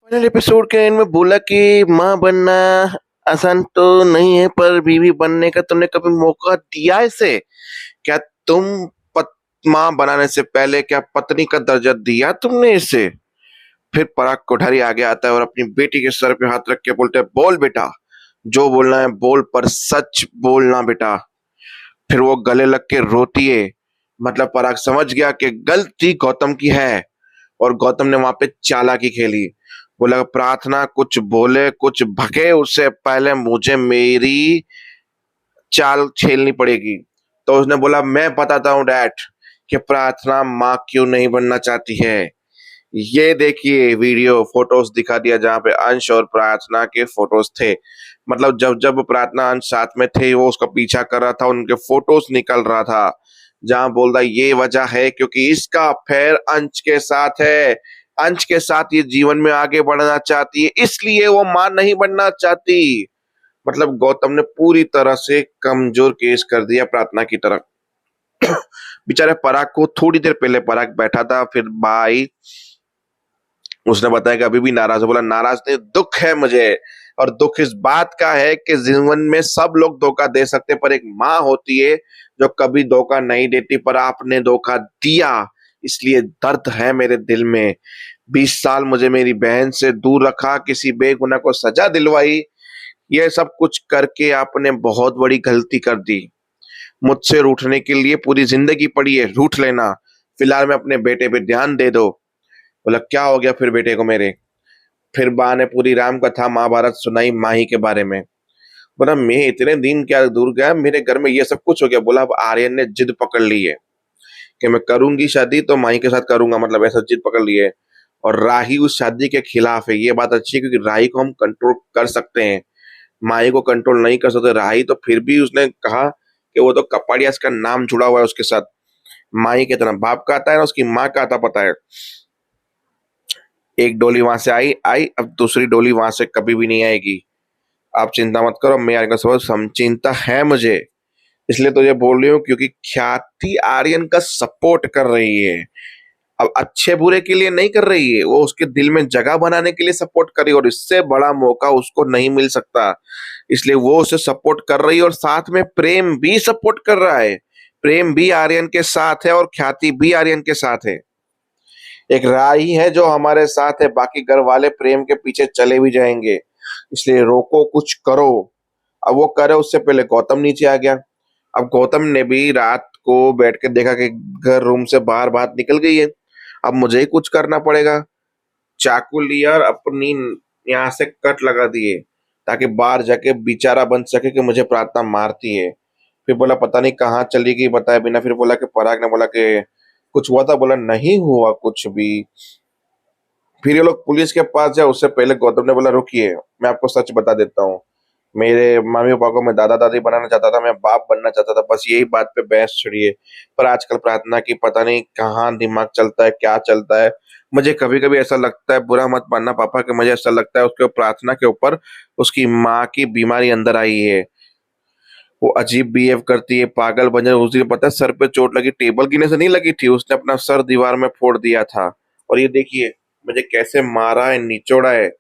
Final episode के and में बोला कि माँ बनना आसान तो नहीं है, पर बीवी बनने का तुमने कभी मौका दिया है इसे? क्या तुम माँ बनाने से पहले क्या पत्नी का दर्जा दिया तुमने इसे? फिर पराग कोठारी आगे आता है और अपनी बेटी के सर पे हाथ रख के बोलते हैं, बोल बेटा, जो बोलना है बोल, पर सच बोलना बेटा। फिर वो गले लग के रोती है। मतलब पराग समझ गया कि गलती गौतम की है और गौतम ने वहां पे चालाकी खेली। बोला प्रार्थना कुछ बोले कुछ भगे उससे पहले मुझे मेरी चाल खेलनी पड़ेगी। तो उसने बोला मैं बताता हूँ डैड कि प्रार्थना माँ क्यों नहीं बनना चाहती है। ये देखिए वीडियो फोटोज दिखा दिया जहाँ पे अंश और प्रार्थना के फोटोज थे। मतलब जब जब प्रार्थना अंश साथ में थे वो उसका पीछा कर रहा था, उनके फोटोज निकल रहा था। जहाँ बोल रहा ये वजह है क्योंकि इसका अफेयर अंश के साथ है, अंश के साथ ये जीवन में आगे बढ़ना चाहती है, इसलिए वो मां नहीं बनना चाहती। मतलब गौतम ने पूरी तरह से कमजोर केस कर दिया प्रार्थना की तरफ। बेचारे पराग को थोड़ी देर पहले पराग बैठा था, फिर भाई उसने बताया कि अभी भी नाराज है। बोला नाराज नहीं, दुख है मुझे, और दुख इस बात का है कि जीवन में सब लोग धोखा दे सकते पर एक माँ होती है जो कभी धोखा नहीं देती, पर आपने धोखा दिया, इसलिए दर्द है मेरे दिल में। 20 साल मुझे मेरी बहन से दूर रखा, किसी बेगुनाह को सजा दिलवाई, यह सब कुछ करके आपने बहुत बड़ी गलती कर दी। मुझसे रूठने के लिए पूरी जिंदगी पड़ी है, रूठ लेना, फिलहाल में अपने बेटे पे ध्यान दे दो। बोला क्या हो गया फिर बेटे को मेरे? फिर बा ने पूरी राम कथा महाभारत सुनाई माही के बारे में। बोला मैं इतने दिन क्या दूर गया, मेरे घर में ये सब कुछ हो गया। बोला अब आर्यन ने जिद पकड़ ली है कि मैं करूंगी शादी तो माही के साथ करूंगा, मतलब ऐसा जिद पकड़ ली है। और राही उस शादी के खिलाफ है। ये बात अच्छी है क्योंकि राही को हम कंट्रोल कर सकते हैं, माही को कंट्रोल नहीं कर सकते। राही तो फिर भी उसने कहा कि वो तो कपाड़िया का नाम जुड़ा हुआ है उसके साथ, माही की तरह बाप का आता है ना उसकी माँ का आता पता है। एक डोली वहां से आई आई, अब दूसरी डोली वहां से कभी भी नहीं आएगी। आप चिंता मत करो, मैं आर्यन का सब सम चिंता है मुझे, इसलिए तो ये बोल रही हूँ क्योंकि ख्याति आर्यन का सपोर्ट कर रही है। अब अच्छे बुरे के लिए नहीं कर रही है, वो उसके दिल में जगह बनाने के लिए सपोर्ट कर रही है, और इससे बड़ा मौका उसको नहीं मिल सकता, इसलिए वो उसे सपोर्ट कर रही है। और साथ में प्रेम भी सपोर्ट कर रहा है, प्रेम भी आर्यन के साथ है और ख्याति भी आर्यन के साथ है। एक राही है जो हमारे साथ है, बाकी घर वाले प्रेम के पीछे चले भी जाएंगे, इसलिए रोको कुछ करो। अब वो करे उससे पहले गौतम नीचे आ गया। अब गौतम ने भी रात को बैठ के देखा कि घर रूम से बाहर बात निकल गई है। अब मुझे ही कुछ करना पड़ेगा। चाकू लिया और अपनी यहाँ से कट लगा दिए ताकि बाहर जाके बेचारा बन सके कि मुझे प्रार्थना मारती है। फिर बोला पता नहीं कहाँ चली गई बताए बिना। फिर बोला कि पराग ने बोला कि कुछ हुआ था? बोला नहीं हुआ कुछ भी। फिर ये लोग पुलिस के पास जाए उससे पहले गौतम ने बोला रुकिए, मैं आपको सच बता देता हूँ। मेरे मम्मी पापा को मैं दादा दादी बनाना चाहता था, मैं बाप बनना चाहता था, बस यही बात पे बहस छिड़ी है। पर आजकल प्रार्थना की पता नहीं कहाँ दिमाग चलता है, क्या चलता है। मुझे कभी कभी ऐसा लगता है, बुरा मत मानना पापा, कि मुझे ऐसा लगता है उसके प्रार्थना के ऊपर उसकी माँ की बीमारी अंदर आई है। वो अजीब बिहेव करती है, पागल बन जाए। उस दिन पता है सर पे चोट लगी, टेबल गिरने से नहीं लगी थी, उसने अपना सर दीवार में फोड़ दिया था। और ये देखिए मुझे कैसे मारा है, निचोड़ा है।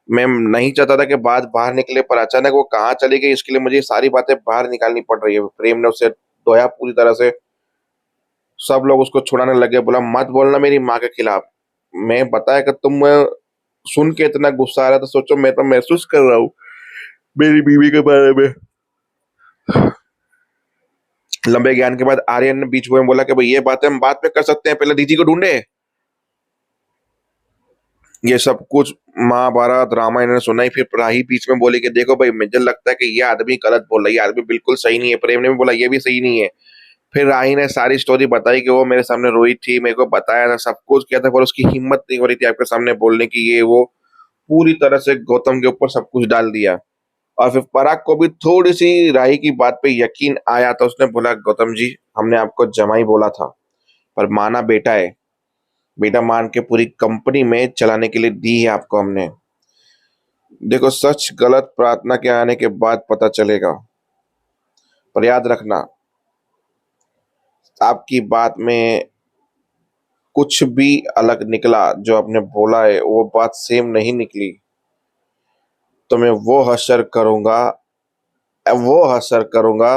मैं नहीं चाहता था कि बात बाहर निकले, पर अचानक वो कहाँ चली गई, इसके लिए मुझे ये सारी बातें बाहर निकालनी पड़ रही है। प्रेम ने उसे धोया पूरी तरह से, सब लोग उसको छुड़ाने लगे। बोला मत बोलना मेरी माँ के खिलाफ। मैं बताया कि तुम सुन के इतना गुस्सा आ रहा था, सोचो मैं तो महसूस कर रहा हूँ मेरी बीवी के बारे में। लंबे ज्ञान के बाद आर्यन ने बीच में बोला कि भाई ये बातें हम बाद में कर सकते हैं, पहले दीदी को ढूंढे। ये सब कुछ महाभारत रामायण ने सुनाई। फिर राही बीच में बोली कि देखो भाई मुझे लगता है कि ये आदमी गलत बोल रहा है, ये आदमी बिल्कुल सही नहीं है। प्रेम ने भी बोला ये भी सही नहीं है। फिर राही ने सारी स्टोरी बताई कि वो मेरे सामने रोई थी, मेरे को बताया था, सब कुछ किया था, पर उसकी हिम्मत नहीं हो रही थी आपके सामने बोलने की, ये वो पूरी तरह से गौतम के ऊपर सब कुछ डाल दिया। और फिर पराग को भी थोड़ी सी राही की बात पे यकीन आया, तो उसने बोला गौतम जी हमने आपको जमाई बोला था पर माना बेटा है, बेटा मान के पूरी कंपनी में चलाने के लिए दी है आपको हमने। देखो सच गलत प्रार्थना के आने के बाद पता चलेगा, पर याद रखना आपकी बात में कुछ भी अलग निकला जो आपने बोला है वो बात सेम नहीं निकली तो मैं वो हशर करूंगा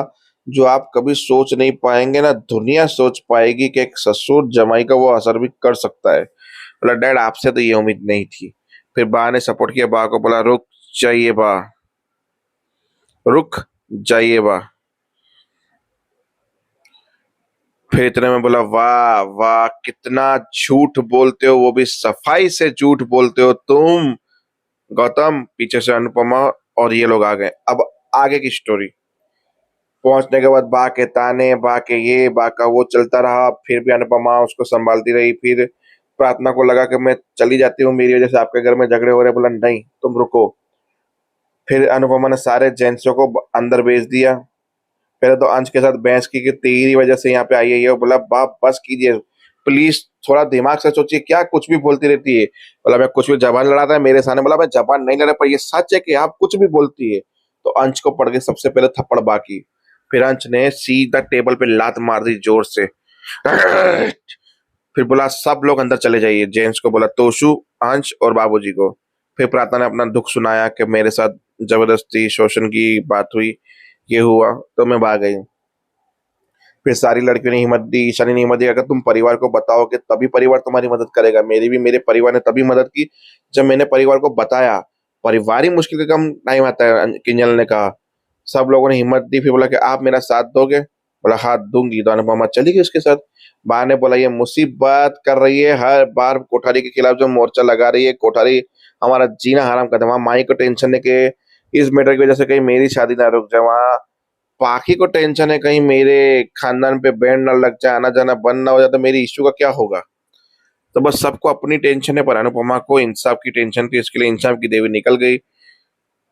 जो आप कभी सोच नहीं पाएंगे ना दुनिया सोच पाएगी कि एक ससुर जमाई का वो असर भी कर सकता है। बोला डैड आपसे तो ये उम्मीद नहीं थी। फिर बा ने सपोर्ट किया, बा को बोला जाइए बा रुक जाइए बा। फिर इतने में बोला वाह वाह कितना झूठ बोलते हो, वो भी सफाई से झूठ बोलते हो तुम गौतम। पीछे से अनुपमा और ये लोग आ गए। अब आगे की स्टोरी पहुंचने के बाद बा के ताने, बा के ये, बा का वो चलता रहा। फिर भी अनुपमा उसको संभालती रही। फिर प्रार्थना को लगा कि मैं चली जाती हूँ, मेरी वजह से आपके घर में झगड़े हो रहे। बोला नहीं तुम रुको। फिर अनुपमा ने सारे जेंट्सों को अंदर भेज दिया। पहले तो अंश के साथ बहस की कि तेरी वजह से यहाँ पे आई है ये। बोला बाप बस कीजिए प्लीज, थोड़ा दिमाग से सोचिए, क्या कुछ भी बोलती रहती है। बोला मैं कुछ भी जबान लड़ाता है मेरे सामने। बोला मैं जबान नहीं लड़ा, पर ये सच है कि आप कुछ भी बोलती है। तो अंश को पड़ गई सबसे पहले थप्पड़ बाकी। फिर अंश ने सीधा टेबल पे लात मार दी जोर से। फिर बोला सब लोग अंदर चले जाइए। जेम्स को बोला, तोशु, अंश और बाबूजी को। फिर प्रार्थना ने अपना दुख सुनाया कि मेरे साथ जबरदस्ती शोषण की बात हुई, ये हुआ तो मैं भाग गई। फिर सारी लड़कियों ने हिम्मत दी, ईशानी ने हिम्मत दी, अगर तुम परिवार को बताओ कि तभी परिवार तुम्हारी मदद करेगा। मेरे परिवार ने तभी मदद की जब मैंने परिवार को बताया। परिवार ही मुश्किल का कम टाइम आता है, किंजल ने कहा। सब लोगों ने हिम्मत दी। फिर बोला कि आप मेरा साथ दोगे। बोला हाँ दूंगी। तो अनुपमा चली गई उसके साथ। बा ने बोला ये मुसीबत कर रही है, हर बार कोठारी के खिलाफ जो मोर्चा लगा रही है। कोठारी हमारा जीना हराम कर दे। वहां माई को टेंशन है कि इस मैटर की वजह से कहीं मेरी शादी ना रुक जाए। वहां पाखी को टेंशन है कहीं मेरे खानदान पे बैंड ना लग जाए, आना जाना बंद ना हो जाए तो मेरी इश्यू का क्या होगा। तो बस सबको अपनी टेंशन है, पर अनुपमा को इंसाफ की टेंशन थी। इसके लिए इंसाफ की देवी निकल गई।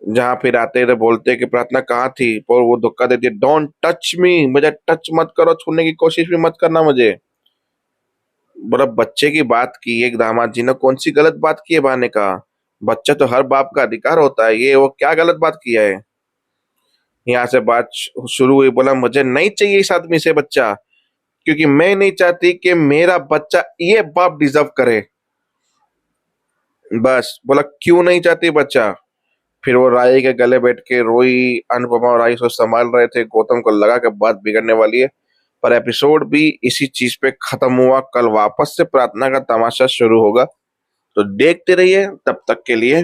जहां फिर आते थे बोलते कि प्रार्थना कहाँ थी, और वो धक्का देती, डोंट टच मी, मुझे टच मत करो, छूने की कोशिश भी मत करना मुझे। बोला बच्चे की बात की एक दामाद जी ने, कौन सी गलत बात की है बहाने का। बच्चा तो हर बाप का अधिकार होता है, ये वो क्या गलत बात किया है। यहाँ से बात शुरू हुई। बोला मुझे नहीं चाहिए इस आदमी से बच्चा, क्योंकि मैं नहीं चाहती कि मेरा बच्चा ये बाप डिजर्व करे। बस बोला क्यों नहीं चाहती बच्चा। फिर वो राई के गले बैठ के रोई। अनुपमा और राई उसको संभाल रहे थे। गौतम को लगा कि बात बिगड़ने वाली है, पर एपिसोड भी इसी चीज पे खत्म हुआ। कल वापस से प्रार्थना का तमाशा शुरू होगा, तो देखते रहिए। तब तक के लिए